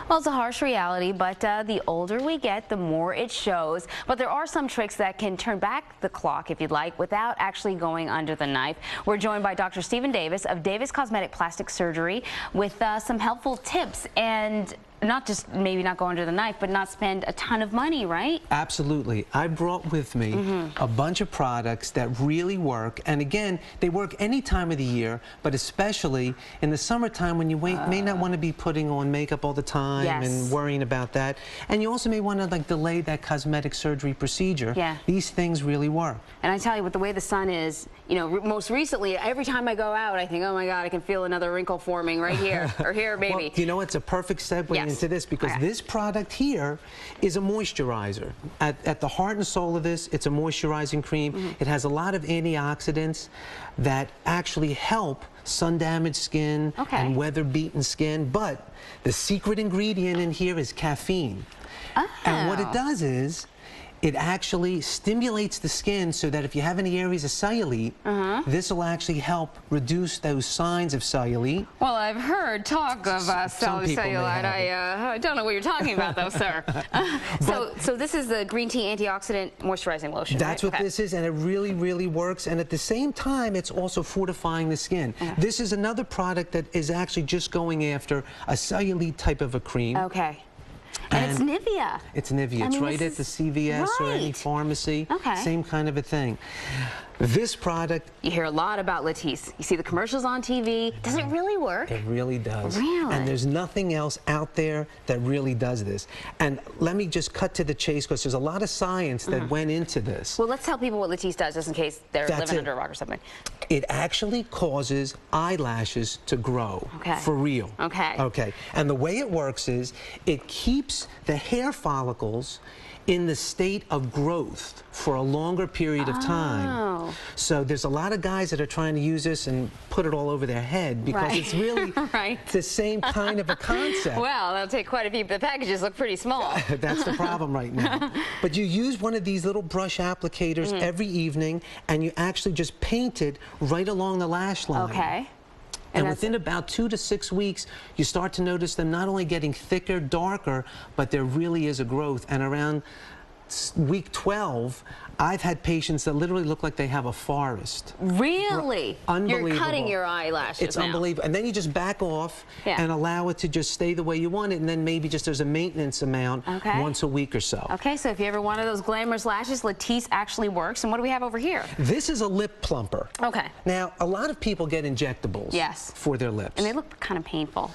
Well, it's a harsh reality, but the older we get, the more it shows. But there are some tricks that can turn back the clock, if you'd like, without actually going under the knife. We're joined by Dr. Stephen Davis of Davis Cosmetic Plastic Surgery with some helpful tips and not just maybe not go under the knife, but not spend a ton of money, right? Absolutely. I brought with me a bunch of products that really work. And again, they work any time of the year, but especially in the summertime when you may not want to be putting on makeup all the time and worrying about that. And you also may want to delay that cosmetic surgery procedure. Yeah. These things really work. And I tell you, with the way the sun is, you know, most recently, every time I go out, I think, oh my God, I can feel another wrinkle forming right here or here, maybe. Well, you know, it's a perfect segue into this because this product here is a moisturizer. At the heart and soul of this, it's a moisturizing cream. It has a lot of antioxidants that actually help sun-damaged skin and weather-beaten skin, but the secret ingredient in here is caffeine. And what it does is it actually stimulates the skin so that if you have any areas of cellulite, this will actually help reduce those signs of cellulite. Well, I've heard talk of cellulite. I don't know what you're talking about, though, sir. So this is the green tea antioxidant moisturizing lotion. That's what this is, and it really, really works. And at the same time, it's also fortifying the skin. This is another product that is actually just going after a cellulite type of a cream. And it's Nivea. It's Nivea. It's right at the CVS or any pharmacy. Same kind of a thing. This product... You hear a lot about Latisse. You see the commercials on TV. Does it really work? It really does. Really? And there's nothing else out there that really does this. And let me just cut to the chase because there's a lot of science that went into this. Well, let's tell people what Latisse does just in case they're living under a rock or something. It actually causes eyelashes to grow. For real. Okay. And the way it works is it keeps the hair follicles in the state of growth for a longer period of time. So there's a lot of guys that are trying to use this and put it all over their head because it's really the same kind of a concept. Well, that'll take quite a few. The packages look pretty small. That's the problem right now. But you use one of these little brush applicators every evening and you actually just paint it right along the lash line. And within about 2 to 6 weeks, you start to notice them not only getting thicker, darker, but there really is a growth. And around week 12, I've had patients that literally look like they have a forest. Really? Unbelievable. You're cutting your eyelashes It's unbelievable. And then you just back off and allow it to just stay the way you want it, and then maybe just there's a maintenance amount once a week or so. Okay, so if you ever wanted those glamorous lashes, Latisse actually works. And what do we have over here? This is a lip plumper. Now, a lot of people get injectables for their lips. And they look kind of painful.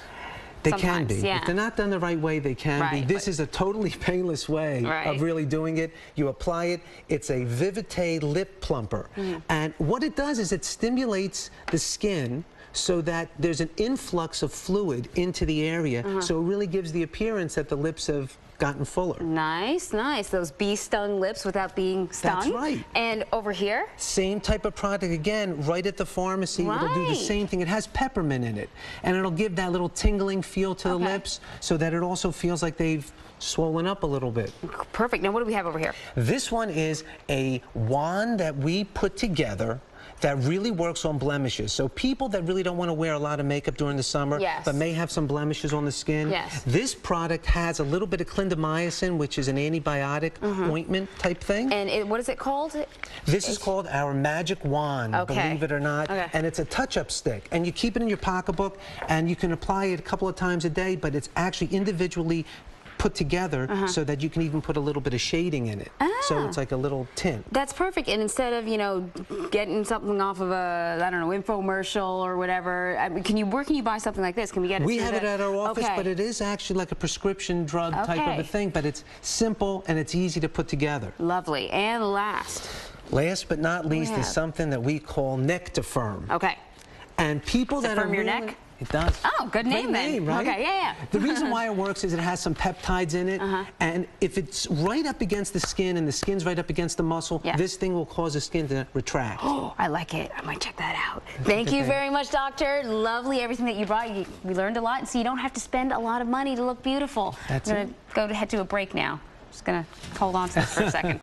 They can be. If they're not done the right way, they can be. This is a totally painless way of really doing it. You apply it. It's a Vivite lip plumper. And what it does is it stimulates the skin so that there's an influx of fluid into the area. So it really gives the appearance that the lips have gotten fuller. Nice, nice. Those bee-stung lips without being stung. That's right. And over here? Same type of product again, right at the pharmacy. It'll do the same thing. It has peppermint in it, and it'll give that little tingling feel to the lips so that it also feels like they've swollen up a little bit. Perfect. Now what do we have over here? This one is a wand that we put together that really works on blemishes. So people that really don't want to wear a lot of makeup during the summer, but may have some blemishes on the skin, this product has a little bit of clindamycin, which is an antibiotic ointment type thing. And what is it called? This is called our Magic Wand, believe it or not. And it's a touch-up stick. And you keep it in your pocketbook, and you can apply it a couple of times a day, but it's actually individually put together so that you can even put a little bit of shading in it. So it's like a little tint. That's perfect. And instead of, you know, getting something off of a, I don't know, infomercial or whatever, I mean, where can you buy something like this? Can we get it? We have it at our office, but it is actually like a prescription drug type of a thing, but it's simple and it's easy to put together. Lovely. And last but not least is something that we call Neck to Firm. And people that are your neck? It does. Oh, good name then. Right? The reason why it works is it has some peptides in it, and if it's right up against the skin and the skin's right up against the muscle, this thing will cause the skin to retract. Oh, I like it. I might check that out. Thank you very much, doctor. Lovely everything that you brought. We learned a lot, and so you don't have to spend a lot of money to look beautiful. That's I'm going to head to a break now. Just going to hold on to this for a second.